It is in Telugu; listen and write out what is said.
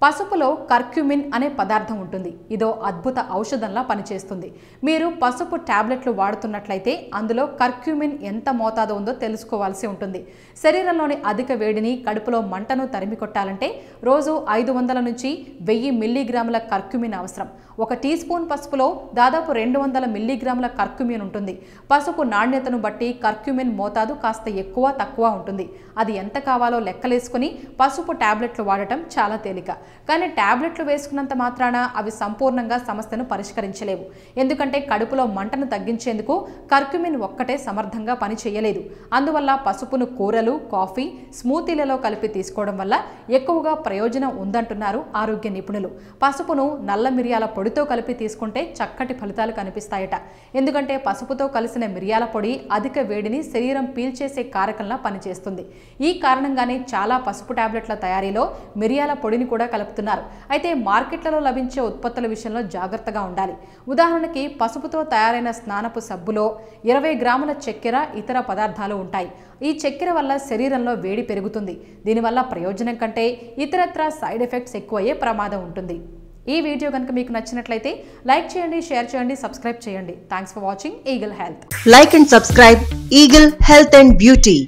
పసుపులో కర్క్యూమిన్ అనే పదార్థం ఉంటుంది. ఇదో అద్భుత ఔషధంలా పనిచేస్తుంది. మీరు పసుపు టాబ్లెట్లు వాడుతున్నట్లయితే అందులో కర్క్యూమిన్ ఎంత మోతాదు ఉందో తెలుసుకోవాల్సి ఉంటుంది. శరీరంలోని అధిక వేడిని, కడుపులో మంటను తరిమి కొట్టాలంటే రోజు 500 నుంచి 1000 మిల్లీగ్రాముల కర్క్యూమిన్ అవసరం. 1 టీ స్పూన్ పసుపులో దాదాపు 200 మిల్లీగ్రాముల కర్క్యూమిన్ ఉంటుంది. పసుపు నాణ్యతను బట్టి కర్క్యూమిన్ మోతాదు కాస్త ఎక్కువ తక్కువ ఉంటుంది. అది ఎంత కావాలో లెక్కలేసుకుని పసుపు టాబ్లెట్లు వాడటం చాలా తేలిక. కానీ టాబ్లెట్లు వేసుకున్నంత మాత్రాన అవి సంపూర్ణంగా సమస్యను పరిష్కరించలేవు. ఎందుకంటే కడుపులో మంటను తగ్గించేందుకు కర్క్యూమిన్ ఒక్కటే సమర్థంగా పని చేయలేదు. అందువల్ల పసుపును కూరలు, కాఫీ, స్మూతీలలో కలిపి తీసుకోవడం వల్ల ఎక్కువగా ప్రయోజనం ఉందంటున్నారు ఆరోగ్య నిపుణులు. పసుపును నల్ల మిరియాల పొడితో కలిపి తీసుకుంటే చక్కటి ఫలితాలు కనిపిస్తాయట. ఎందుకంటే పసుపుతో కలిసిన మిరియాల పొడి అధిక వేడిని శరీరం పీల్చేసే కారకంలా పనిచేస్తుంది. ఈ కారణంగానే చాలా పసుపు టాబ్లెట్ల తయారీలో మిరియాల పొడిని కూడా కలుపుతున్నారు. అయితే మార్కెట్లలో లభించే ఉత్పత్తుల విషయంలో జాగ్రత్తగా ఉండాలి. ఉదాహరణకి పసుపుతో తయారైన స్నానపు సబ్బులో 20 గ్రాముల చక్కెర, ఇతర పదార్థాలు ఉంటాయి. ఈ చక్కెర వల్ల శరీరంలో వేడి పెరుగుతుంది. దీనివల్ల ప్రయోజనం కంటే ఇతరత్రా సైడ్ ఎఫెక్ట్స్ ఎక్కువయ్యే ప్రమాదం ఉంటుంది. ఈ వీడియో కనుక మీకు నచ్చినట్లయితే లైక్ చేయండి, షేర్ చేయండి, సబ్స్క్రైబ్ చేయండి. Thanks for watching eagle health. Like and subscribe Eagle Health and Beauty.